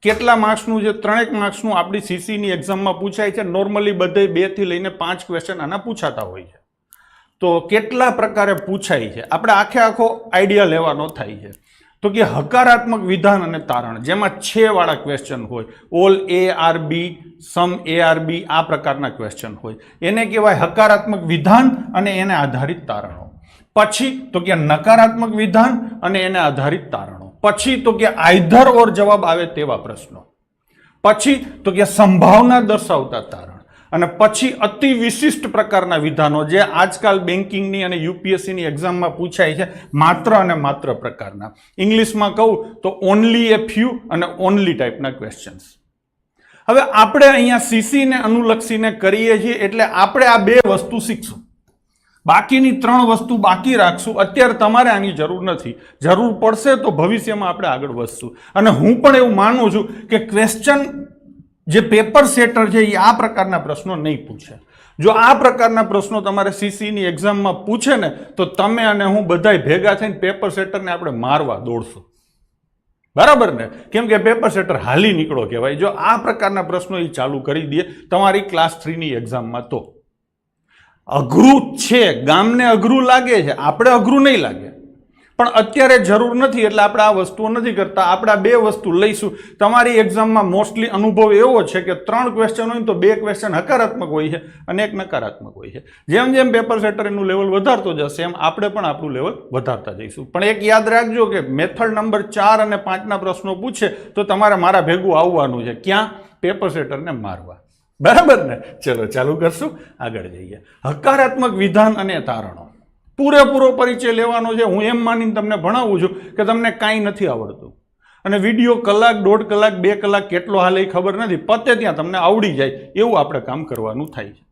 કેટલા માર્ક્સનું છે? 3 માર્ક્સનું આપણી સીસીની એક્ઝામમાં પૂછાય છે. નોર્મલી બધે 2 થી લઈને 5 ક્વેશ્ચન આના પૂછાતા હોય છે. તો કેટલા પ્રકારે પૂછાય છે આપણે આખો આઈડિયા લેવાનો થાય છે. તો કે હકારાત્મક વિધાન અને તારણ, જેમાં છે વાળા ક્વેશ્ચન હોય, all A are B, some A are B, આ પ્રકારના ક્વેશ્ચન હોય, એને કહેવાય હકારાત્મક વિધાન અને એને આધારિત તારણો. પછી તો કે નકારાત્મક વિધાન અને એને આધારિત તારણો. પછી તો કે આઈધર ઓર જવાબ આવે તેવા પ્રશ્નો. પછી તો કે સંભાવના દર્શાવતા તારણ. અને પછી અતિ વિશિષ્ટ પ્રકારના વિધાનો જે આજકાલ બેન્કિંગની અને યુપીએસસીની એક્ઝામમાં પૂછાય છે, માત્ર અને માત્ર પ્રકારના. ઇંગ્લિશમાં કહું તો ઓનલી એ ફ્યુ અને ઓનલી ટાઈપના ક્વેશ્ચન્સ. હવે આપણે અહીંયા સીસીને અનુલક્ષીને કરીએ છીએ એટલે આપણે આ 2 વસ્તુ શીખશું. બાકીની 3 વસ્તુ બાકી રાખશું. અત્યારે તમારે આની જરૂર નથી. જરૂર પડશે તો ભવિષ્યમાં આપણે આગળ વધશું. અને હું પણ એવું માનું છું કે ક્વેશ્ચન જે પેપર સેટર છે એ આ પ્રકારના પ્રશ્નો નહીં પૂછે. જો આ પ્રકારના પ્રશ્નો તમારે સીસીની એક્ઝામમાં પૂછે ને તો તમે અને હું બધાય ભેગા થઈને પેપર સેટરને આપણે મારવા દોડશું. બરાબર ને? કેમ કે પેપર સેટર હાલી નીકળો કહેવાય. જો આ પ્રકારના પ્રશ્નો એ ચાલુ કરી દે તમારી ક્લાસ 3ની એક્ઝામમાં તો અઘરું છે. ગામને અઘરું લાગે છે, આપણે અઘરું નહીં લાગે, પણ અત્યારે જરૂર નથી એટલે આપણે આ વસ્તુઓ નથી કરતા. આપણે આ 2 વસ્તુ લઈશું. તમારી એક્ઝામમાં મોસ્ટલી અનુભવ એવો છે કે 3 ક્વેશ્ચન હોય તો 2 ક્વેશ્ચન હકારાત્મક હોય છે અને 1 નકારાત્મક હોય છે. જેમ જેમ પેપર સેટર એનું લેવલ વધારતો જશે એમ આપણે પણ આપણું લેવલ વધારતા જઈશું. પણ એક યાદ રાખજો કે મેથડ નંબર 4 અને 5ના પ્રશ્નો પૂછે તો તમારે મારા ભેગું આવવાનું છે. ક્યાં? પેપર સેટરને મારવા. બરાબર ને? ચલો ચાલુ કરશું, આગળ જઈએ. હકારાત્મક વિધાન અને તારણો પૂરેપૂરો પરિચય લેવાનો છે. હું એમ માનીને તમને ભણાવું છું કે તમને કાંઈ નથી આવડતું અને વિડીયો કલાક, 1.5 કલાક, 2 કલાક કેટલો હાલે એ ખબર નથી, પતે ત્યાં તમને આવડી જાય એવું આપણે કામ કરવાનું થાય છે.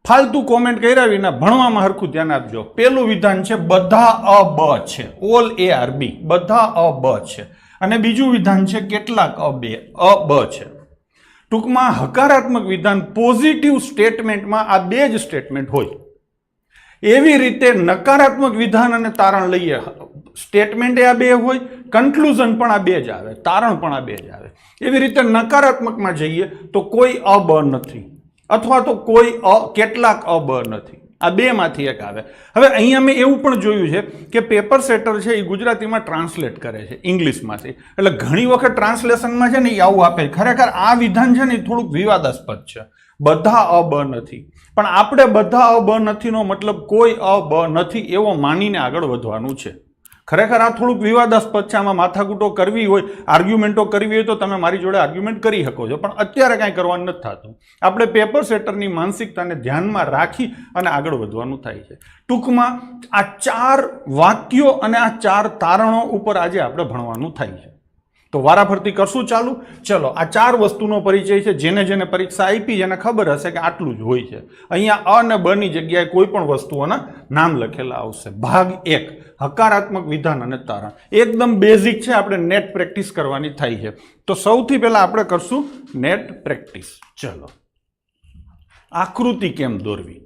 ફાલતુ કોમેન્ટ કર્યા વિના ભણવામાં હરખું ધ્યાન આપજો. પેલું વિધાન છે બધા અ બ છે, ઓલ એ આર બી, બધા અ બ છે. અને બીજું વિધાન છે કેટલાક અ બ છે. ટૂંકમાં હકારાત્મક વિધાન પોઝિટિવ સ્ટેટમેન્ટમાં આ 2 જ સ્ટેટમેન્ટ હોય. એવી રીતે નકારાત્મક વિધાન અને તારણ લઈએ, સ્ટેટમેન્ટ આ 2 હોય, કન્ક્લુઝન પણ આ 2 જ આવે, તારણ પણ આ 2 જ આવે. એવી રીતે નકારાત્મકમાં જઈએ તો કોઈ અ બ નથી અથવા તો કોઈ કેટલાક અ બ નથી. આ 2 માંથી એક આવે. હવે અહીંયા મેં એવું પણ જોયું છે કે પેપર સેટર છે એ ગુજરાતીમાં ટ્રાન્સલેટ કરે છે ઇંગ્લિશમાંથી. એટલે ઘણી વખત ટ્રાન્સલેશનમાં છે ને એ આવું આપે. ખરેખર આ વિધાન છે ને એ થોડુંક વિવાદાસ્પદ છે. બધા અ બ નથી, પણ આપણે બધા અ બ નથીનો મતલબ કોઈ અ બ નથી એવો માનીને આગળ વધવાનું છે. ખરેખર આ થોડુંક વિવાદાસ્પદ છે. આમાં માથાકૂટો કરવી હોય, આર્ગ્યુમેન્ટો કરવી હોય તો તમે મારી જોડે આર્ગ્યુમેન્ટ કરી શકો છો, પણ અત્યારે કાંઈ કરવાનું નથી થતું. આપણે પેપર સેટરની માનસિકતાને ધ્યાનમાં રાખી અને આગળ વધવાનું થાય છે. ટૂંકમાં આ 4 વાક્યો અને આ 4 તારણો ઉપર આજે આપણે ભણવાનું થાય છે. તો વારાફરતી કરશું ચાલુ. ચલો, આ 4 વસ્તુનો પરિચય છે. જેને પરીક્ષા આપી જેને ખબર હશે કે આટલું જ હોય છે. અહીંયા અ અને બ ની જગ્યાએ કોઈ પણ વસ્તુઓના નામ લખેલા આવશે. ભાગ 1 હકારાત્મક વિધાન અને તારણ એકદમ બેઝિક છે. આપણે નેટ પ્રેક્ટિસ કરવાની થાય છે. તો સૌથી પહેલા આપણે કરશું નેટ પ્રેક્ટિસ. ચલો, આકૃતિ કેમ દોરવી.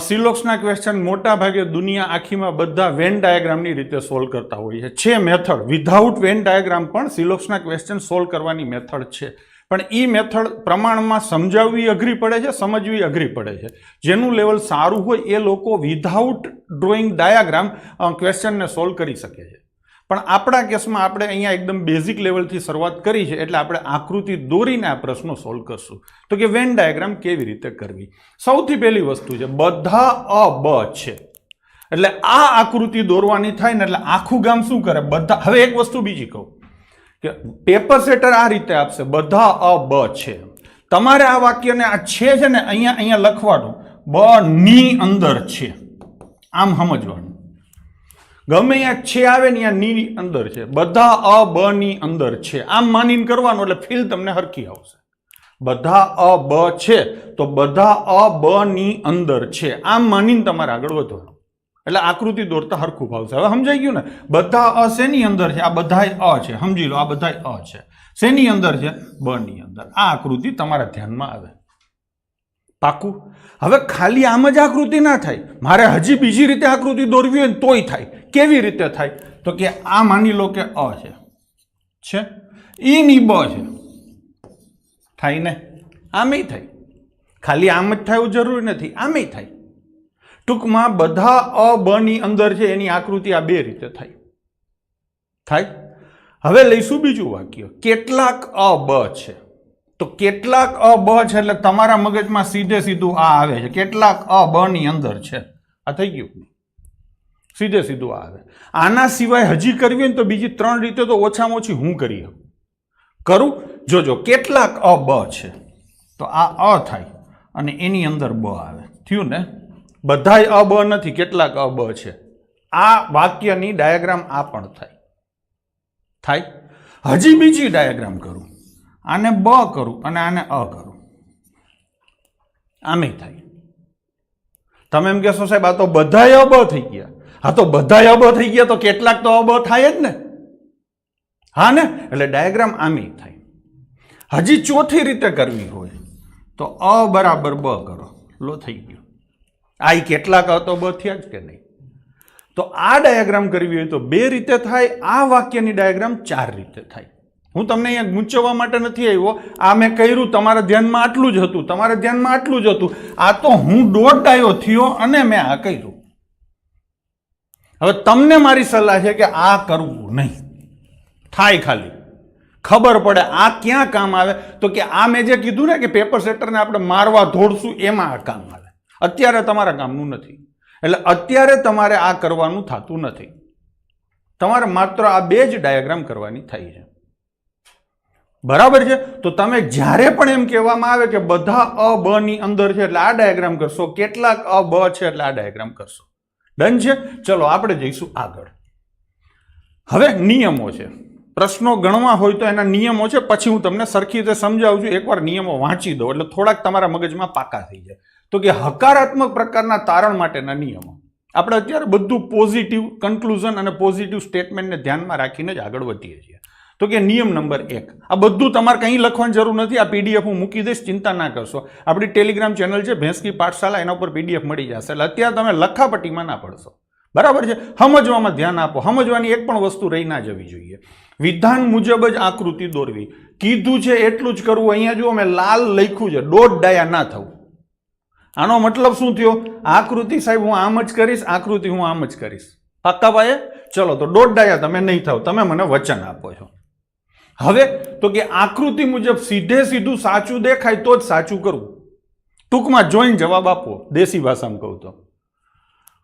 સિલોક્સના ક્વેશ્ચન મોટા ભાગે દુનિયા આખીમાં બધા વેન ડાયાગ્રામની રીતે સોલ્વ કરતા હોય છે. મેથડ વિધાઉટ વેન ડાયાગ્રામ પણ સિલોક્સના ક્વેશ્ચન સોલ્વ કરવાની મેથડ છે. પણ એ મેથડ પ્રમાણમાં સમજાવવી અઘરી પડે છે, સમજવી અઘરી પડે છે. જેનું લેવલ સારું હોય એ લોકો વિધાઉટ ડ્રોઈંગ ડાયાગ્રામ ક્વેશ્ચનને સોલ્વ કરી શકે છે. પણ આપણા કેસમાં આપણે અહીંયા એકદમ બેઝિક લેવલથી શરૂઆત કરી છે એટલે આપણે આકૃતિ દોરીને આ પ્રશ્નો સોલ્વ કરશું. તો કે વેન ડાયાગ્રામ કેવી રીતે કરવી. સૌથી પહેલી વસ્તુ છે બધા અ બ છે. એટલે આ આકૃતિ દોરવાની થાય ને એટલે આખું ગામ શું કરે? બધા. હવે એક વસ્તુ બીજી કહું કે પેપર સેટર આ રીતે આપશે બધા અ બ છે. તમારે આ વાક્યને આ છે ને અહીંયા લખવાનું, બ ની અંદર છે, આમ સમજવાનું. ગમે અહીંયા છે આવે ને અહીંયા ની અંદર છે, બધા અ બ ની અંદર છે, આમ માનીને કરવાનું એટલે ફીલ તમને હરખી આવશે. બધા અ બ છે તો બધા અ બ ની અંદર છે, આમ માનીને તમારે આગળ વધવાનું. એટલે આકૃતિ દોરતા હરખું ભાવશે. હવે સમજાઈ ગયું ને? બધા અ શેની અંદર છે? આ બધાય અ છે. સમજી લો, આ બધાય અ છે. શેની અંદર છે? બ ની અંદર. આ આકૃતિ તમારા ધ્યાનમાં આવે. પાકું? હવે ખાલી આમ જ આકૃતિ ના થાય, મારે હજી બીજી રીતે આકૃતિ દોરવી હોય તોય થાય. કેવી રીતે થાય? તો કે આ માની લો કે અ છે, છે, ઈ ની બ છે, થાય ને? આમેય થાય. ખાલી આમ જ થાય એવું જરૂરી નથી, આમેય થાય. ટૂંકમાં બધા અ બ ની અંદર છે એની આકૃતિ આ બે રીતે થાય. હવે લઈશું બીજું વાક્ય, કેટલાક અ બ છે. તો કેટલાક અ બ છે એટલે તમારા મગજમાં સીધે સીધું આ આવે છે, કેટલાક અ બ ની અંદર છે. આ થઈ ગયું, સીધે સીધું આ આવે. આના સિવાય હજી કરવી હોય ને તો બીજી 3 રીતે તો ઓછામાં ઓછી હું કરી કરું. જોજો, કેટલાક અ બ છે તો આ અ થાય અને એની અંદર બ આવે. થયું ને? બધાય અ બ નથી, કેટલાક અ બ છે. આ વાક્યની ડાયાગ્રામ આ પણ થાય. હજી બીજી ડાયાગ્રામ કરું, આને બ કરું અને આને અ કરું, આમે થાય. તમે એમ કહેશો સાહેબ આ તો બધાય અ બ થઈ ગયા. હા તો બધાય અ બ થઈ ગયા તો કેટલાક તો અ બ થાય જ ને. હા ને? એટલે ડાયાગ્રામ આમે થાય. હજી ચોથી રીતે કરવી હોય તો અ બરાબર બ કરો, લો થઈ ગયું. આ કેટલાક અ તો બ થયા જ કે નહીં? તો આ ડાયાગ્રામ કરવી હોય તો 2 રીતે થાય. આ વાક્યની ડાયાગ્રામ 4 રીતે થાય. હું તમને અહીંયા ગૂંચવવા માટે નથી આવ્યો. આ મેં કર્યું, તમારા ધ્યાનમાં આટલું જ હતું, તમારા ધ્યાનમાં આટલું જ હતું. આ તો હું દોઢ ડાયો થયો અને મેં આ કર્યું. હવે તમને મારી સલાહ છે કે આ કરવું નહીં. થાય ખાલી ખબર પડે આ ક્યાં કામ આવે. તો કે આ મેં જે કીધું ને કે પેપર સેટરને આપણે મારવા દોડશું, એમાં આ કામ આવે. અત્યારે તમારા કામનું નથી. એટલે અત્યારે તમારે આ કરવાનું થતું નથી. તમારે માત્ર આ 2 જ ડાયાગ્રામ કરવાની થાય છે. બરાબર છે? તો તમે જ્યારે પણ એમ કહેવામાં આવે કે બધા અ બ ની અંદર છે એટલે આ ડાયાગ્રામ કરશો, કેટલાક અ બ છે એટલે આ ડાયાગ્રામ કરશો. ડન છે? ચલો આપણે જઈશું આગળ. હવે નિયમો છે. પ્રશ્નો ગણવા હોય તો એના નિયમો છે, પછી હું તમને સરખી રીતે સમજાવું છું. એકવાર નિયમો વાંચી દો એટલે થોડાક તમારા મગજમાં પાકા થઈ જાય. તો કે હકારાત્મક પ્રકારના તારણ માટેના નિયમો. આપણે અત્યારે બધું પોઝિટિવ કન્ક્લુઝન અને પોઝિટિવ સ્ટેટમેન્ટને ધ્યાનમાં રાખીને જ આગળ વધીએ છીએ. તો કે નિયમ નંબર 1, આ બધું તમારે કંઈ લખવાની જરૂર નથી. આ પીડીએફ હું મૂકી દઈશ, ચિંતા ના કરશો. આપણી ટેલિગ્રામ ચેનલ છે ભેંસકી પાઠશાલા, એના ઉપર પીડીએફ મળી જશે. એટલે અત્યારે તમે લખાપટ્ટીમાં ના પડશો. બરાબર છે? સમજવામાં ધ્યાન આપો. સમજવાની એક પણ વસ્તુ રહી ના જવી જોઈએ. વિધાન મુજબ જ આકૃતિ દોરવી. કીધું છે એટલું જ કરવું. અહીંયા જુઓ મેં લાલ લખ્યું છે, દોઢ ડાયા ના થવું. આનો મતલબ શું થયો? આકૃતિ સાહેબ હું આમ જ કરીશ, આકૃતિ હું આમ જ કરીશ. પાક્કા પાયે? ચલો તો દોઢ ડાયા તમે નહીં થાવ, તમે મને વચન આપો છો. હવે તો કે આકૃતિ મુજબ સીધે સીધું સાચું દેખાય તો જ સાચું કરવું. ટૂંકમાં જોઈને જવાબ આપવો. દેશી ભાષામાં કહું તો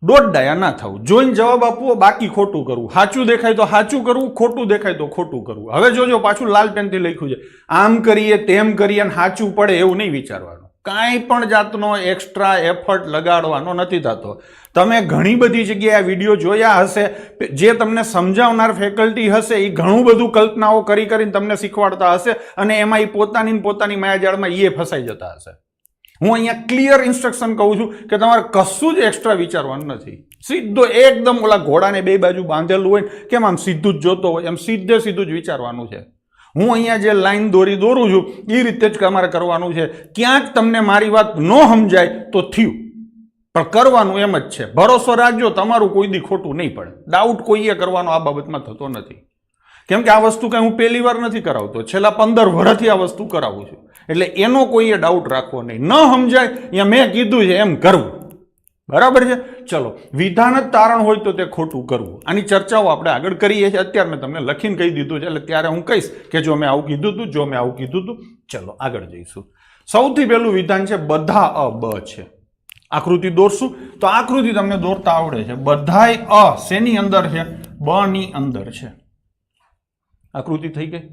દોઢ ડાયા ના થવું, જોઈને જવાબ આપવો, બાકી ખોટું કરવું. સાચું દેખાય તો સાચું કરવું, ખોટું દેખાય તો ખોટું કરવું. હવે જોજો, પાછું લાલ પેનથી લખ્યું છે, આમ કરીએ તેમ કરીએ અને સાચું પડે એવું નહીં વિચારવાનું. કાંઈ પણ જાતનો એક્સ્ટ્રા એફર્ટ લગાડવાનો નથી થતો. તમે ઘણી બધી જગ્યાએ આ વિડીયો જોયા હશે, જે તમને સમજાવનાર ફેકલ્ટી હશે એ ઘણું બધું કલ્પનાઓ કરી કરીને તમને શીખવાડતા હશે અને એમાં એ પોતાની માયાજાળમાં એ ફસાઈ જતા હશે. હું અહીંયા ક્લિયર ઇન્સ્ટ્રક્શન કહું છું કે તમારે કશું જ એક્સ્ટ્રા વિચારવાનું નથી. સીધો એકદમ ઓલા ઘોડાને 2 બાજુ બાંધેલું હોય ને કેમ આમ સીધું જ જોતો હોય એમ સીધે સીધું જ વિચારવાનું છે. હું અહીંયા જે લાઈન દોરું છું એ રીતે જ તમારે કરવાનું છે. ક્યાંક તમને મારી વાત ન સમજાય તો થયું, પણ કરવાનું એમ જ છે. ભરોસો રાખજો, તમારું કોઈ દી ખોટું નહીં પડે. ડાઉટ કોઈએ કરવાનો આ બાબતમાં થતો નથી. કેમ કે આ વસ્તુ કંઈ હું પહેલી વાર નથી કરાવતો, છેલ્લા 15 વર્ષથી આ વસ્તુ કરાવું છું. એટલે એનો કોઈએ ડાઉટ રાખવો નહીં. ન સમજાય અહીંયા મેં કીધું છે એમ કરવું. બરાબર છે? ચલો, વિધાન જ તારણ હોય તો તે ખોટું કરવું. આની ચર્ચાઓ આપણે આગળ કરીએ છીએ. અત્યારે મેં તમને લખીને કહી દીધું છે એટલે ત્યારે હું કહીશ કે જો મેં આવું કીધું હતું, જો મેં આવું કીધું હતું. ચલો આગળ જઈશું. સૌથી પહેલું વિધાન છે બધા અ બ છે. આકૃતિ દોરશું તો આકૃતિ તમને દોરતા આવડે છે. બધાય અ શેની અંદર છે? બ ની અંદર છે. આકૃતિ થઈ ગઈ.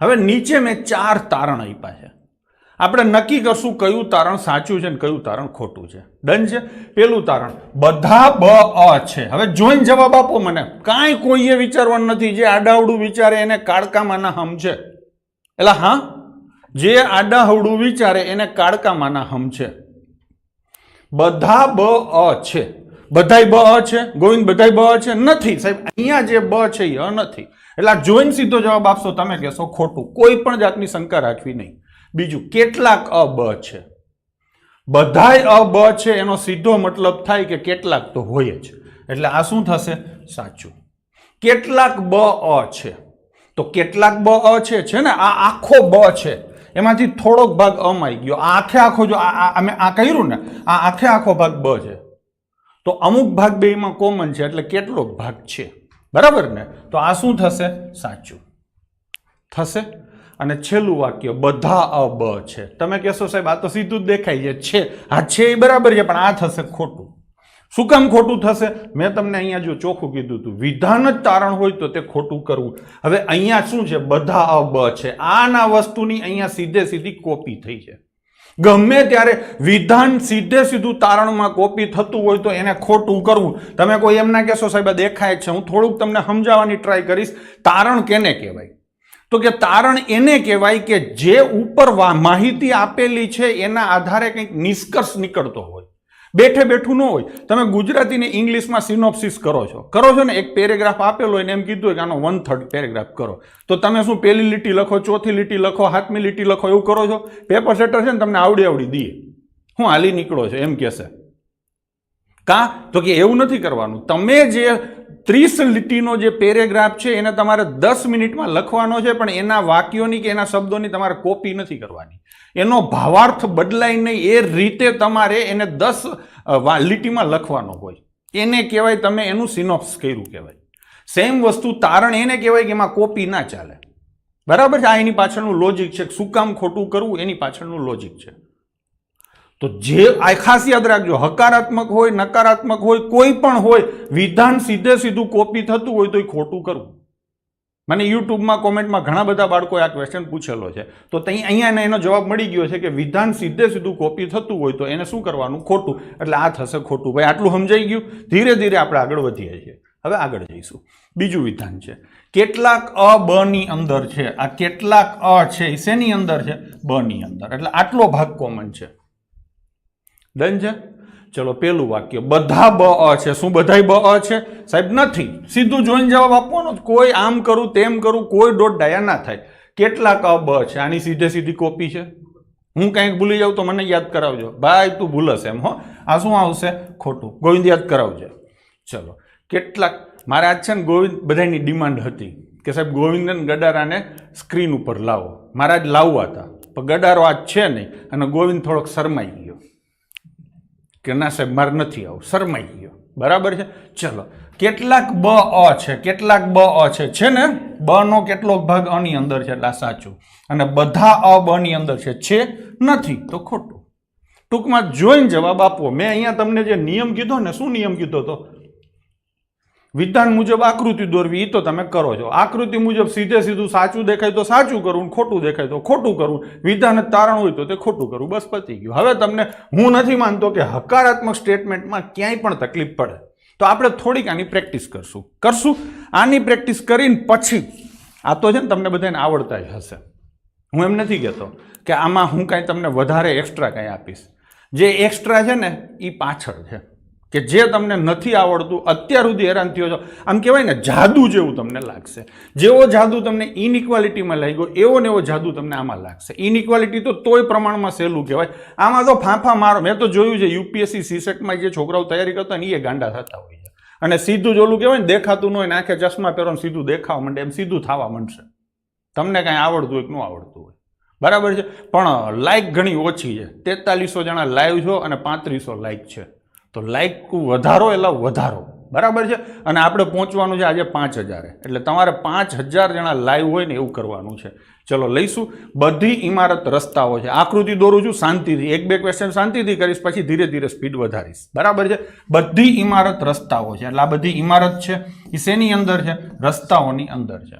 હવે નીચે મેં 4 તારણ આપ્યા છે. આપણે નક્કી કરશું કયું તારણ સાચું છે ને કયું તારણ ખોટું છે. ડન છે? પેલું તારણ, બધા બ અ છે. હવે જોઈને જવાબ આપો મને. કાંઈ કોઈએ વિચારવાનું નથી. જે આડાવડું વિચારે એને કાળકામાંના હમ છે. એટલે હા, જે આડાહવડું વિચારે એને કાળકામાંના હમ છે. બધા બ અ છે. બધાય બ અ છે? ગોવિંદ બધાય બ અ છે? નથી સાહેબ, અહીંયા જે બ છે એ અ નથી. એટલે આ જોઈને સીધો જવાબ આપશો, તમે કહેશો ખોટું. કોઈ પણ જાતની શંકા રાખવી નહીં. બીજું, કેટલાક અ બ છે. બધાય અ બ છે એનો સીધો મતલબ થાય કે કેટલાક તો હોય જ. એટલે આ શું થશે? સાચું. કેટલાક બ અ છે તો કેટલાક બ અ છે ને, આ આખો બ છે એમાંથી થોડોક ભાગ અમ આવી ગયો, આ આખે આખો જો અમે આ કર્યું ને, આ આખે આખો ભાગ બ છે, તો અમુક ભાગ બેમાં કોમન છે એટલે કેટલોક ભાગ છે, બરાબર ને? તો આ શું થશે? સાચું થશે. અને છેલ્લું વાક્ય બધા અ બ છે. તમે કહેશો સાહેબ આ તો સીધું જ દેખાય છે, હા છે એ બરાબર છે, પણ આ થશે ખોટું. શું કામ ખોટું થશે? મેં તમને અહીંયા જો ચોખ્ખું કીધું હતું, વિધાન જ તારણ હોય તો તે ખોટું કરવું. હવે અહીંયા શું છે? બધા અ બ છે. આના વસ્તુની અહીંયા સીધે સીધી કોપી થઈ છે. ગમે ત્યારે વિધાન સીધે સીધું તારણમાં કોપી થતું હોય તો એને ખોટું કરવું. તમે કોઈ એમ ના કહેશો સાહેબ દેખાય છે, હું થોડુંક તમને સમજાવવાની ટ્રાય કરીશ. તારણ કેને કહેવાય? તો કે તારણ એને કહેવાય કે જે ઉપર માહિતી આપેલી છે એના આધારે કંઈક નિષ્કર્ષ નીકળતો હોય, બેઠે બેઠું ન હોય. તમે ગુજરાતીને ઇંગ્લિશમાં સિનોપ્સિસ કરો છો ને, એક પેરેગ્રાફ આપેલો હોય ને એમ કીધું હોય કે આનો 1/3 પેરેગ્રાફ કરો, તો તમે શું પહેલી લીટી લખો, ચોથી લીટી લખો, સાતમી લીટી લખો, એવું કરો છો? પેપર સેટર છે ને તમને આવડી દઈએ, હું હાલી નીકળો છો એમ કહેશે. તો કે એવું નથી કરવાનું. તમે જે 30 લીટીનો જે પેરેગ્રાફ છે એને તમારે 10 મિનિટમાં લખવાનો છે, પણ એના વાક્યોની કે એના શબ્દોની તમારે કોપી નથી કરવાની. એનો ભાવાર્થ બદલાય નહીં એ રીતે તમારે એને 10 લીટીમાં લખવાનો હોય. એને કહેવાય તમે એનું સિનોપ્સ કર્યું કહેવાય. સેમ વસ્તુ તારણ એને કહેવાય કે એમાં કોપી ના ચાલે, બરાબર છે? આ એની પાછળનું લોજિક છે. શું કામ ખોટું કરવું એની પાછળનું લોજિક છે. તો જે આ ખાસ યાદ રાખજો, હકારાત્મક હોય નકારાત્મક હોય કોઈ પણ હોય, વિધાન સીધે સીધું કોપી થતું હોય તો એ ખોટું કરવું. મને યુટ્યુબમાં કોમેન્ટમાં ઘણા બધા બાળકોએ આ ક્વેશ્ચન પૂછેલો છે, તો અહીંયા એનો જવાબ મળી ગયો છે કે વિધાન સીધે સીધું કોપી થતું હોય તો એને શું કરવાનું? ખોટું. એટલે આ થશે ખોટું. ભાઈ આટલું સમજાઈ ગયું? ધીરે ધીરે આપણે આગળ વધીએ છીએ. હવે આગળ જઈશું. બીજું વિધાન છે કેટલાક અ બ ની અંદર છે. આ કેટલાક અ છે શેની અંદર છે? બ ની અંદર. એટલે આટલો ભાગ કોમન છે. ડન છે? ચલો પેલું વાક્ય, બધા બ અ છે. શું બધાય બ અ છે? સાહેબ નથી. સીધું જોઈને જવાબ આપવાનો, કોઈ આમ કરું તેમ કરું, કોઈ દોઢ ડાયા ના થાય. કેટલાક અ બ છે, આની સીધે સીધી કોપી છે. હું કંઈક ભૂલી જાઉં તો મને યાદ કરાવજો. ભાઈ તું ભૂલશે એમ, હો. આ શું આવશે? ખોટું. ગોવિંદ યાદ કરાવજો. ચલો કેટલાક, મારે આજ છે ને ગોવિંદ બધાની ડિમાન્ડ હતી કે સાહેબ ગોવિંદન ગડારાને સ્ક્રીન ઉપર લાવો. મારે આજ લાવવા હતા, પણ ગડારો આજ છે નહીં અને ગોવિંદ થોડોક શરમાઈ ગયો કે ના સાહેબ મારે નથી આવું, શરમાઈ ગયો. બરાબર છે? ચલો કેટલાક બ અ છે, કેટલાક બ અ છે ને? બ નો કેટલોક ભાગ અ ની અંદર છે એટલે આ સાચું. અને બધા અ બ ની અંદર છે નથી તો ખોટું. ટૂંકમાં જોઈને જવાબ આપવો. મેં અહીંયા તમને જે નિયમ કીધો ને, શું નિયમ કીધો તો? વિધાન મુજબ આકૃતિ દોરવી, એ તો તમે કરો છો. આકૃતિ મુજબ સીધે સીધું સાચું દેખાય તો સાચું કરવું, ખોટું દેખાય તો ખોટું કરવું. વિધાન તારણ હોય તો તે ખોટું કરવું. બસ પતી ગયું. હવે તમને હું નથી માનતો કે હકારાત્મક સ્ટેટમેન્ટમાં ક્યાંય પણ તકલીફ પડે, તો આપણે થોડીક આની પ્રેક્ટિસ કરશું. આની પ્રેક્ટિસ કરીને પછી આ તો છે ને તમને બધાને આવડતા જ હશે. હું એમ નથી કહેતો કે આમાં હું કાંઈ તમને વધારે એક્સ્ટ્રા કાંઈ આપીશ. જે એક્સ્ટ્રા છે ને એ પાછળ છે, કે જે તમને નથી આવડતું, અત્યાર સુધી હેરાન થયો છો, આમ કહેવાય ને જાદુ જેવું તમને લાગશે. જેવો જાદુ તમને ઇનઇક્વાલિટીમાં લાગ્યો એવો ને એવો જાદુ તમને આમાં લાગશે. ઇનઇક્વાલિટી તો તોય પ્રમાણમાં સહેલું કહેવાય. આમાં તો ફાંફા મારો. મેં તો જોયું છે યુપીએસસી સીસેટમાં જે છોકરાઓ તૈયારી કરતા ને એ ગાંડા થતા હોય છે. અને સીધું જ ઓલું કહેવાય ને, દેખાતું ન હોય ને આંખે ચશ્મા પહેરો ને સીધું દેખાવા માંડે, એમ સીધું થવા માંડશે. તમને કાંઈ આવડતું હોય કે ન આવડતું હોય, બરાબર છે? પણ લાઈક ઘણી ઓછી છે. 4300 જણા લાઈવ છો અને 3500 લાઈક છે. તો લાઈક વધારો એટલે વધારો, બરાબર છે? અને આપણે પહોંચવાનું છે આજે 5000. એટલે તમારે 5000 જણા લાઈવ હોય ને એવું કરવાનું છે. ચલો લઈશું. બધી ઇમારત રસ્તાઓ છે. આકૃતિ દોરું છું શાંતિથી, 1-2 ક્વેશ્ચન શાંતિથી કરીશ, પછી ધીરે ધીરે સ્પીડ વધારીશ, બરાબર છે? બધી ઇમારત રસ્તાઓ છે. એટલે આ બધી ઇમારત છે એ શેની અંદર છે? રસ્તાઓની અંદર છે,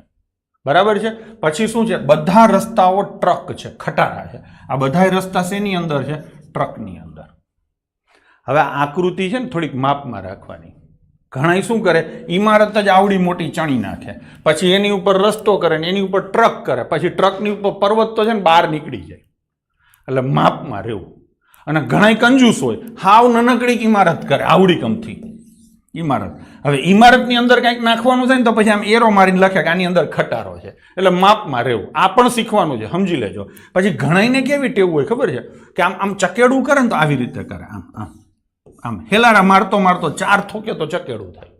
બરાબર છે? પછી શું છે? બધા રસ્તાઓ ટ્રક છે, ખટારા છે. આ બધા રસ્તા શેની અંદર છે? ટ્રકની અંદર. હવે આકૃતિ છે ને થોડીક માપમાં રાખવાની. ઘણા શું કરે, ઇમારત જ આવડી મોટી ચણી નાખે, પછી એની ઉપર રસ્તો કરે ને એની ઉપર ટ્રક કરે, પછી ટ્રકની ઉપર પર્વત તો છે ને બહાર નીકળી જાય. એટલે માપમાં રહેવું. અને ઘણા કંજૂસ હોય, હાવ નાનકડી ઇમારત કરે, આવડી કમથી ઇમારત. હવે ઇમારતની અંદર કંઈક નાખવાનું થાય ને તો પછી આમ એરો મારીને લખે કે આની અંદર ખટારો છે. એટલે માપમાં રહેવું. આ પણ શીખવાનું છે, સમજી લેજો. પછી ઘણાઈને કેવી ટેવ હોય ખબર છે કે આમ આમ ચકેડું કરે ને તો આવી રીતે કરે, આમ આમ આમ હેલારા મારતો મારતો 4 થોકે તો ચકેડું થાય.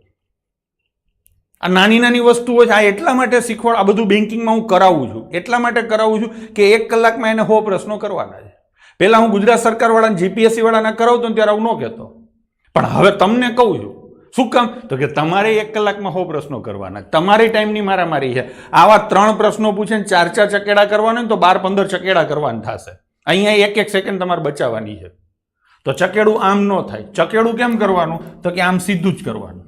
આ નાની નાની વસ્તુઓ છે. આ એટલા માટે શીખવાડ, આ બધું બેન્કિંગમાં હું કરાવું છું, એટલા માટે કરાવું છું કે 1 કલાકમાં એને 100 પ્રશ્નો કરવાના છે. પહેલા હું ગુજરાત સરકાર વાળાને જીપીએસસી વાળાને કરાવતો ને ત્યારે આવું ન કહેતો, પણ હવે તમને કહું છું. શું કામ? તો કે તમારે 1 કલાકમાં 100 પ્રશ્નો કરવાના, તમારી ટાઈમની મારામારી છે. આવા 3 પ્રશ્નો પૂછે ને 4 ચકેડા કરવાના તો 12-15 ચકેડા કરવાના થશે. અહીંયા 1-1 સેકન્ડ તમારે બચાવવાની છે. તો ચકેડું આમ ન થાય. ચકેડું કેમ કરવાનું? તો કે આમ સીધું જ કરવાનું.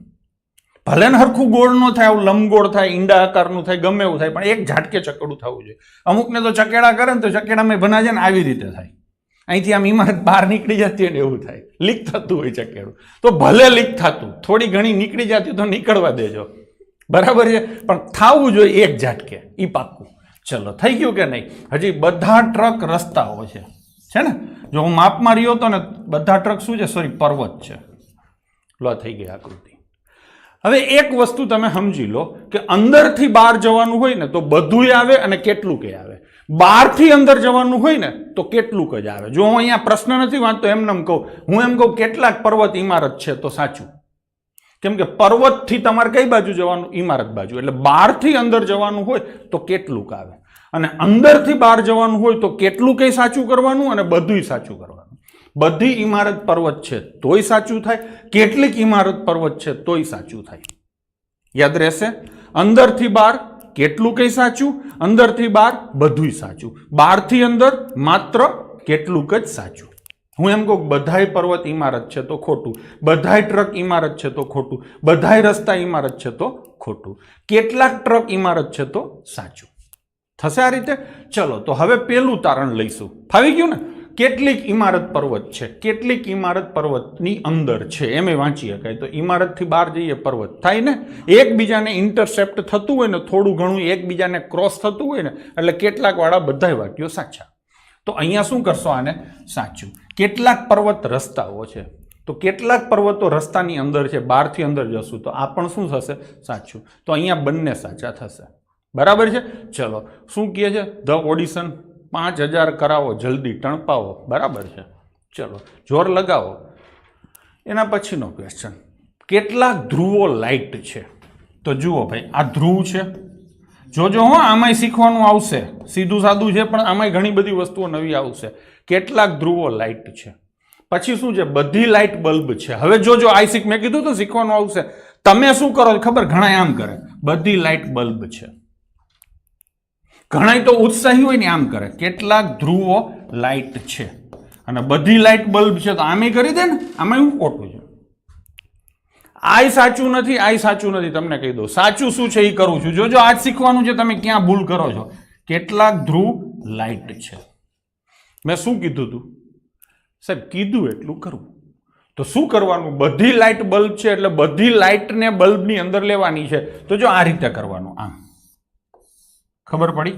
ભલે ને હરખું ગોળ ન થાય, આવું લંબગોળ થાય, ઈંડા આકારનું થાય, ગમે એવું થાય, પણ એક ઝાટકે ચકેડું થવું જોઈએ. અમુકને તો ચકેડા કરે ને તો ચકેડામાં ભના છે ને આવી રીતે થાય, અહીંથી આમ ઇમારત બહાર નીકળી જતી હોય ને એવું થાય, લીક થતું હોય ચકેડું. તો ભલે લીક થતું, થોડી ઘણી નીકળી જતી તો નીકળવા દેજો, બરાબર છે, પણ થવું જોઈએ એક ઝાટકે, ઈ પાક્કું. ચલો, થઈ ગયું કે નહીં? હજી બધા ટ્રક રસ્તાઓ છે ને? જો હું માપમાં રહ્યો તો ને બધા ટ્રક શું છે? સોરી, પર્વત છે. લો, થઈ ગઈ આકૃતિ. હવે એક વસ્તુ તમે સમજી લો કે અંદરથી બહાર જવાનું હોય ને તો બધુંય આવે અને કેટલુંક આવે. બહારથી અંદર જવાનું હોય ને તો કેટલુંક જ આવે. જો હું અહીંયા પ્રશ્ન નથી વાંચતો, એમને કહું, હું એમ કહું કેટલાક પર્વત ઇમારત છે તો સાચું. કેમ કે પર્વતથી તમારે કઈ બાજુ જવાનું? ઇમારત બાજુ. એટલે બહારથી અંદર જવાનું હોય તો કેટલુંક આવે, અને અંદરથી બહાર જવાનું હોય તો કેટલું કઈ સાચું કરવાનું અને બધુંય સાચું કરવાનું. બધી ઇમારત પર્વત છે તોય સાચું થાય, કેટલીક ઇમારત પર્વત છે તોય સાચું થાય. યાદ રહેશે? અંદરથી બહાર કેટલું કઈ સાચું, અંદરથી બહાર બધુંય સાચું, બહારથી અંદર માત્ર કેટલુંક જ સાચું. હું એમ કહું બધાય પર્વત ઇમારત છે તો ખોટું, બધાય ટ્રક ઇમારત છે તો ખોટું, બધાય રસ્તા ઇમારત છે તો ખોટું, કેટલાક ટ્રક ઇમારત છે તો સાચું. થશે આ રીતે? ચલો, તો હવે પેલું તારણ લઈશું. ફાવી ગયું ને? કેટલીક ઇમારત પર્વત છે, કેટલીક ઇમારત પર્વતની અંદર છે, એમ વાંચી શકાય. તો ઇમારતથી બહાર જઈએ પર્વત થાય ને, એકબીજાને ઇન્ટરસેપ્ટ થતું હોય ને, થોડું ઘણું એકબીજાને ક્રોસ થતું હોય ને, એટલે કેટલાક વાળા બધાય વાક્યો સાચા. તો અહીંયા શું કરશો? આને સાચું. કેટલાક પર્વત રસ્તાઓ છે, તો કેટલાક પર્વતો રસ્તાની અંદર છે, બહારથી અંદર જશું તો આ પણ શું થશે? સાચું. તો અહીંયા બંને સાચા થશે. બરાબર છે? ચલો, શું કહે છે? ધ ઓડિશન 5000 કરાવો, જલ્દી ટણપાવો. બરાબર છે? ચલો, જોર લગાવો. એના પછીનો ક્વેશ્ચન, કેટલાક ધ્રુવો લાઇટ છે. તો જુઓ ભાઈ, આ ધ્રુવ છે. જોજો હો, આમાંય શીખવાનું આવશે. સીધું સાદું છે પણ આમાંય ઘણી બધી વસ્તુઓ નવી આવશે. કેટલાક ધ્રુવો લાઇટ છે. પછી શું છે? બધી લાઇટ બલ્બ છે. હવે જોજો, આ શીખ, મેં કીધું તો શીખવાનું આવશે. તમે શું કરો ખબર? ઘણા આમ કરે, બધી લાઇટ બલ્બ છે. ઘણા તો ઉત્સાહી હોય ને આમ કરે, કેટલાક ધ્રુવો લાઇટ છે અને બધી લાઇટ બલ્બ છે, તો આમે કરી દે ને. આમાં એવું ખોટું છે? આય સાચું નથી, આય સાચું નથી. તમને કહી દઉં સાચું શું છે એ કરું છું. જોજો, આજ શીખવાનું છે, તમે ક્યાં ભૂલ કરો છો. કેટલાક ધ્રુવ લાઇટ છે. મેં શું કીધું તું સાહેબ? કીધું એટલું કરવું. તો શું કરવાનું? બધી લાઇટ બલ્બ છે એટલે બધી લાઇટને બલ્બની અંદર લેવાની છે. તો જો આ રીતે કરવાનું, આમ. ખબર પડી?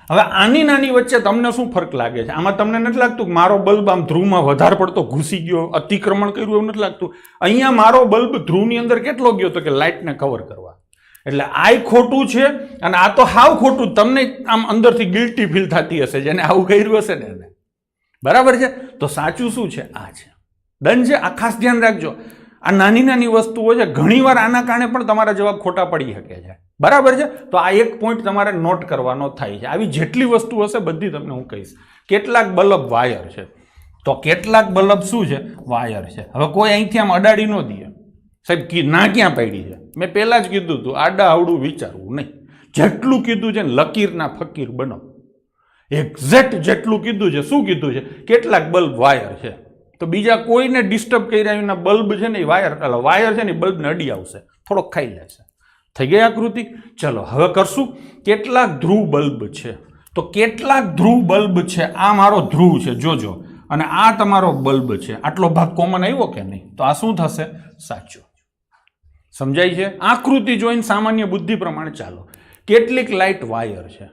હવે આની નાની વચ્ચે તમને શું ફરક લાગે છે? આમાં તમને નથી લાગતું કે મારો બલ્બ આમ ધ્રુવમાં વધારે પડતો ઘૂસી ગયો, અતિક્રમણ કર્યું, એવું નથી લાગતું? અહીંયા મારો બલ્બ ધ્રુવની અંદર કેટલો ગયો? તો કે લાઇટને કવર કરવા. એટલે આ ખોટું છે અને આ તો હાવ ખોટું. તમને આમ અંદરથી ગિલ્ટી ફીલ થતી હશે જેને આવું કર્યું હશે ને એને. બરાબર છે? તો સાચું શું છે? આ છે. ડન છે? આ ખાસ ધ્યાન રાખજો. આ નાની નાની વસ્તુઓ છે, ઘણીવાર આના કારણે પણ તમારા જવાબ ખોટા પડી શકે છે. બરાબર છે? તો આ એક પોઈન્ટ તમારે નોટ કરવાનો થાય છે. આવી જેટલી વસ્તુ હશે બધી તમને હું કહીશ. કેટલાક બલ્બ વાયર છે, તો કેટલાક બલ્બ શું છે? વાયર છે. હવે કોઈ અહીંથી આમ અડાડી ન દે સાહેબ, ના ક્યાં પડી છે? મેં પહેલા જ કીધું હતું, આડા આવડું વિચારવું નહીં. જેટલું કીધું છે ને લકીરના ફકીર બનો. એક્ઝેક્ટ જેટલું કીધું છે. શું કીધું છે? કેટલાક બલ્બ વાયર છે. તો બીજા કોઈને ડિસ્ટર્બ કર્યા વિના બલ્બ છે ને એ વાયર છે ને બલ્બને અડી આવશે, થોડોક ખાઈ લેશે. થઈ ગઈ આકૃતિ? ચલો, હવે કરશું. કેટલાક ધ્રુવ બલ્બ છે. તો કેટલાક ધ્રુવ બલ્બ છે. આ મારો ધ્રુવ છે, જોજો, અને આ તમારો બલ્બ છે. આટલો ભાગ કોમન આવ્યો કે નહીં? તો આ શું થશે? સાચું. સમજાય છે? આકૃતિ જોઈને સામાન્ય બુદ્ધિ પ્રમાણે ચાલો. કેટલીક લાઇટ વાયર છે.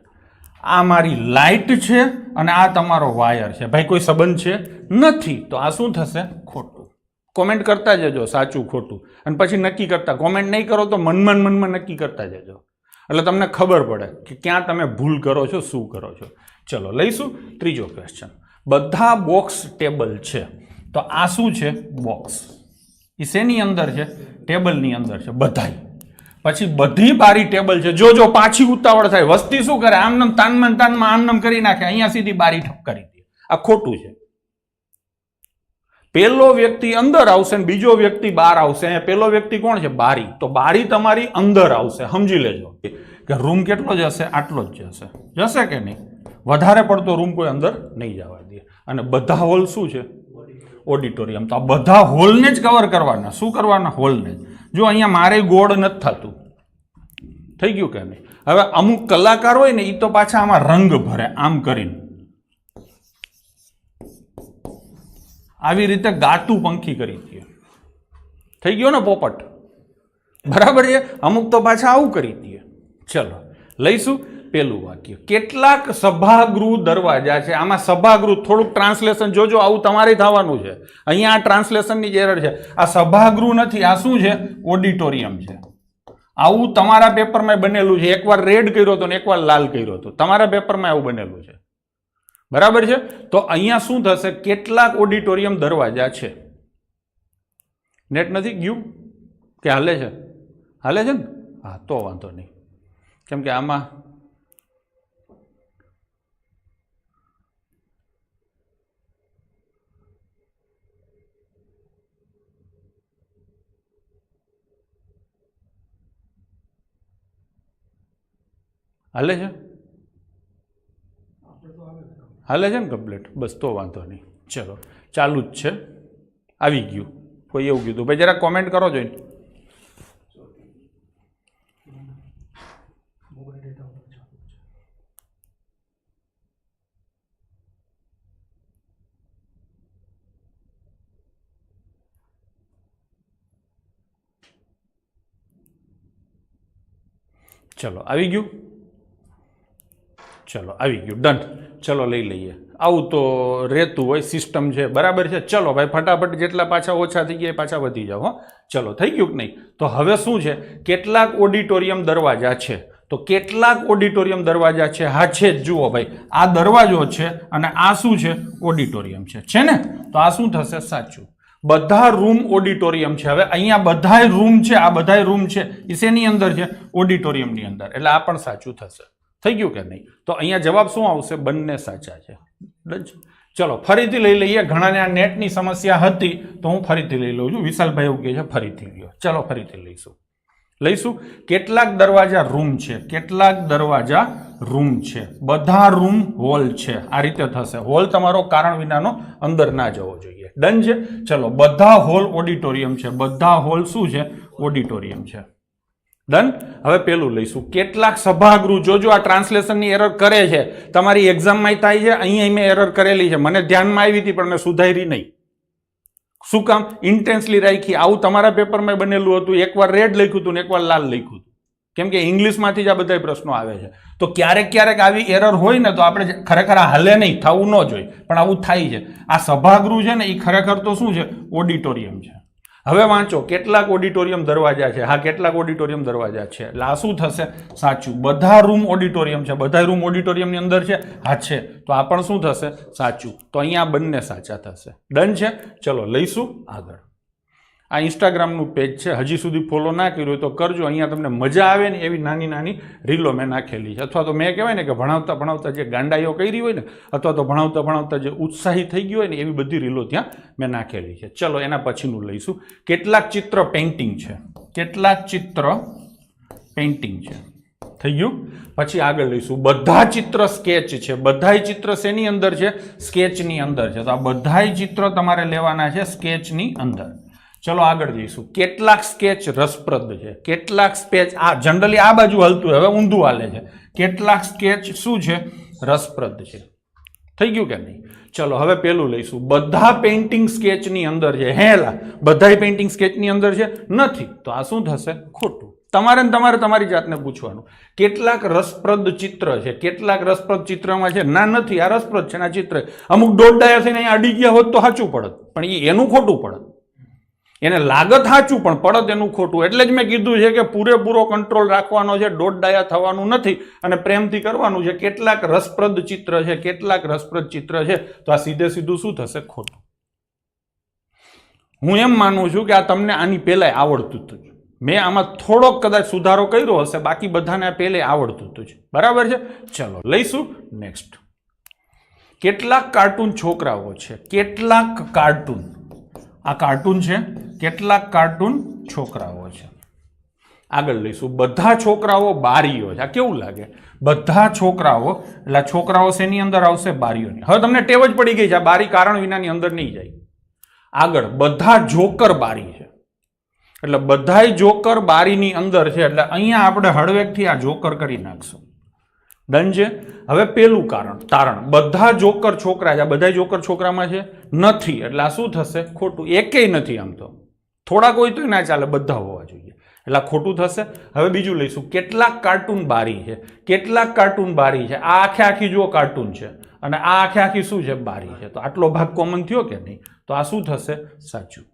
આ મારી લાઇટ છે અને આ તમારો વાયર છે. ભાઈ કોઈ સંબંધ છે? નથી. તો આ શું થશે? ખોટું. કોમેન્ટ કરતા જજો સાચું ખોટું, અને પછી નક્કી કરતા. કોમેન્ટ નહીં કરો તો મનમાં નક્કી કરતા જજો, એટલે તમને ખબર પડે કે ક્યાં તમે ભૂલ કરો છો, શું કરો છો. ચલો, લઈશું ત્રીજો ક્વેશ્ચન. બધા બોક્સ ટેબલ છે. તો આ શું છે? બોક્સ. એ શેની અંદર છે? ટેબલની અંદર છે. બધાય. પછી બધી બારી ટેબલ છે, જો પાછી ઉતાવળ થાય, વસ્તી શું કરે, આમનામ તાનમાં આમનામ કરી નાખે, અહીંયા સીધી બારી ઠપ કરી દે. આ ખોટું છે. પેલો વ્યક્તિ અંદર આવશે ને બીજો વ્યક્તિ બહાર આવશે. અહીંયા પેલો વ્યક્તિ કોણ છે? બારી. તો બારી તમારી અંદર આવશે. સમજી લેજો કે રૂમ કેટલો જશે? આટલો જ જશે. જશે કે નહીં? વધારે પડતો રૂમ કોઈ અંદર નહીં જવા દે. અને બધા હોલ શું છે? ઓડિટોરિયમ. તો આ બધા હોલને જ કવર કરવાના. શું કરવાના? હોલને જ. જો અહીંયા મારે ગોળ નથી થતું, થઈ ગયું કે નહીં? હવે અમુક કલાકાર હોય ને એ તો પાછા આમાં રંગ ભરે આમ કરીને, આવી રીતે ગાતું પંખી કરી દે. થઈ ગયો ને પોપટ? બરાબર છે. અમુક તો પાછા આવું કરી દે. ચલો લઈશું પેલું વાક્ય. કેટલાક સભાગૃહ દરવાજા છે. આમાં સભાગૃહ થોડુંક ટ્રાન્સલેશન જોજો, આવું તમારે થવાનું છે. અહીંયા આ ટ્રાન્સલેશનની જ એરર છે. આ સભાગૃહ નથી, આ શું છે? ઓડિટોરિયમ છે. આવું તમારા પેપરમાં બનેલું છે. એકવાર રેડ કર્યો હતો ને એકવાર લાલ કર્યો હતો. તમારા પેપરમાં આવું બનેલું છે. બરાબર છે. તો અહીંયા શું થશે? કેટલાક ઓડિટોરિયમ દરવાજા છે. નેટ નથી ગયું કે હાલે છે? હાલે છે ને? હા, તો વાંધો નહીં. કેમ કે આમાં હાલે છે? હાલે છે ને કમ્પ્લીટ? બસ તો વાંધો નહીં. ચલો ચાલુ જ છે. આવી ગયું. કોઈ એવું કીધું ભાઈ? જરા કોમેન્ટ કરો જોઈને. ચલો આવી ગયું. ચલો આવી ગયું. ડન. ચલો લઈ લઈએ. આવું તો રહેતું હોય, સિસ્ટમ છે. બરાબર છે. ચલો ભાઈ ફટાફટ જેટલા પાછા ઓછા થઈ ગયા પાછા વધી જાઓ. હો ચલો થઈ ગયું કે નહીં? તો હવે શું છે? કેટલાક ઓડિટોરિયમ દરવાજા છે. તો કેટલાક ઓડિટોરિયમ દરવાજા છે. હા છે જ. જુઓ ભાઈ, આ દરવાજો છે અને આ શું છે? ઓડિટોરિયમ છે ને? તો આ શું થશે? સાચું. બધા રૂમ ઓડિટોરિયમ છે. હવે અહીંયા બધાય રૂમ છે, આ બધાય રૂમ છે એ શેની અંદર છે? ઓડિટોરિયમની અંદર. એટલે આ પણ સાચું થશે. થઈ ગયું કે નહીં? તો અહીંયા જવાબ શું આવશે? બંને સાચા છે. ચલો ફરીથી લઈ લઈએ. ઘણાને આ નેટની સમસ્યા હતી તો હું ફરીથી લઈ લઉં છું. વિશાલભાઈ એવું કહે છે ફરીથી લ્યો. ચલો ફરીથી લઈશું. કેટલાક દરવાજા રૂમ છે. કેટલાક દરવાજા રૂમ છે. બધા રૂમ હોલ છે. આ રીતે થશે. હોલ તમારો કારણ વિનાનો અંદર ના જવો જોઈએ. ડન છે. ચલો બધા હોલ ઓડિટોરિયમ છે. બધા હોલ શું છે? ઓડિટોરિયમ છે. ડન. હવે પેલું લઈશું. કેટલાક સભાગૃહ. જોજો આ ટ્રાન્સલેશનની એરર કરે છે. તમારી એક્ઝામમાં થાય છે. અહીંયા મેં એરર કરેલી છે. મને ધ્યાનમાં આવી હતી પણ મેં સુધારી નહીં. શું કામ? ઇન્ટેન્સલી રાખી. આવું તમારા પેપરમાં બનેલું હતું. એકવાર રેડ લખ્યું હતું ને એકવાર લાલ લખ્યું હતું. કેમ કે ઇંગ્લિશમાંથી જ આ બધા પ્રશ્નો આવે છે. તો ક્યારેક આવી એરર હોય ને તો આપણે ખરેખર આ હાલે નહીં, થવું ન જોઈએ, પણ આવું થાય છે. આ સભાગૃહ છે ને એ ખરેખર તો શું છે? ઓડિટોરિયમ છે. હવે વાંચો. કેટલાક ઓડિટોરિયમ દરવાજા છે. હા, કેટલાક ઓડિટોરિયમ દરવાજા છે. એટલે આ શું થશે? સાચું. બધા રૂમ ઓડિટોરિયમ છે. બધા રૂમ ઓડિટોરિયમની અંદર છે. હા છે. તો આ પણ શું થશે? સાચું. તો અહીંયા બંને સાચા થશે. ડન છે. ચલો લઈશું આગળ. આ ઇન્સ્ટાગ્રામનું પેજ છે. હજી સુધી ફોલો ના કર્યું હોય તો કરજો. અહીંયા તમને મજા આવે ને એવી નાની નાની રીલો મેં નાખેલી છે. અથવા તો મેં કહેવાય ને કે ભણાવતા ભણાવતા જે ગાંડાઈઓ કરી હોય ને, અથવા તો ભણાવતા ભણાવતા જે ઉત્સાહી થઈ ગયું હોય ને એવી બધી રીલો ત્યાં મેં નાખેલી છે. ચલો એના પછીનું લઈશું. કેટલાક ચિત્ર પેઇન્ટિંગ છે. કેટલાક ચિત્ર પેઇન્ટિંગ છે. થઈ ગયું. પછી આગળ લઈશું. બધા ચિત્ર સ્કેચ છે. બધાય ચિત્ર શેની અંદર છે? સ્કેચની અંદર છે. તો આ બધાય ચિત્ર તમારે લેવાના છે સ્કેચની અંદર. ચલો આગળ જઈશું. કેટલાક સ્કેચ રસપ્રદ છે. કેટલાક સ્કેચ આ જનરલી આ બાજુ હલતું, હવે ઊંધું હાલે છે. કેટલાક સ્કેચ શું છે? રસપ્રદ છે. થઈ ગયું કે નહીં? ચલો હવે પેલું લઈશું. બધા પેઇન્ટિંગ સ્કેચની અંદર છે. હેલા બધાય પેઇન્ટિંગ સ્કેચની અંદર છે? નથી. તો આ શું થશે? ખોટું. તમારે તમારી જાતને પૂછવાનું. કેટલાક રસપ્રદ ચિત્ર છે. કેટલાક રસપ્રદ ચિત્રમાં છે? ના નથી. આ રસપ્રદ છે. આ ચિત્ર અમુક દોઢ થઈને અહીંયા અડી ગયા હોત તો સાચું પડત, પણ એનું ખોટું પડત. એને લાગત સાચું પણ પડત એનું ખોટું. એટલે જ મેં કીધું છે કે પૂરેપૂરો કંટ્રોલ રાખવાનો છે. દોઢ ડાયા થવાનું નથી અને પ્રેમથી કરવાનું છે. કેટલાક રસપ્રદ ચિત્ર છે. કેટલાક રસપ્રદ ચિત્ર છે. તો આ સીધે સીધું શું થશે? ખોટું. હું એમ માનું છું કે આ તમને આની પહેલાં આવડતું હતું. મેં આમાં થોડોક કદાચ સુધારો કર્યો હશે, બાકી બધાને પહેલે આવડતું હતું જ. બરાબર છે. ચલો લઈશું નેક્સ્ટ. કેટલાક કાર્ટૂન છોકરાઓ છે. કેટલાક કાર્ટૂન, આ કાર્ટૂન છે, કેટલાક કાર્ટૂન છોકરાઓ છે. આગળ લઈશું. બધા છોકરાઓ બારીઓ છે. આ કેવું લાગે? બધા છોકરાઓ, એટલે છોકરાઓ શેની અંદર આવશે? બારીઓની. હવે તમને ટેવ જ પડી ગઈ છે, આ બારી કારણ વિનાની અંદર નહીં જાય. આગળ બધા જોકર બારી છે, એટલે બધાય જોકર બારીની અંદર છે, એટલે અહીંયા આપણે હળવેકથી આ જોકર કરી નાખશું. ડન છે. હવે પેલું તારણ, બધા જોકર છોકરા છે. આ બધા જોકર છોકરામાં છે નથી, એટલે આ શું થશે? ખોટું. એકેય નથી. આમ તો થોડાક હોય તો ના ચાલે, બધા હોવા જોઈએ, એટલે આ ખોટું થશે. હવે બીજું લઈશું. કેટલાક કાર્ટૂન બારી છે. કેટલાક કાર્ટૂન બારી છે. આ આખે આખી જો કાર્ટૂન છે, અને આ આખે આખી શું છે? બારી છે. તો આટલો ભાગ કોમન થયો કે નહીં? તો આ શું થશે? સાચું.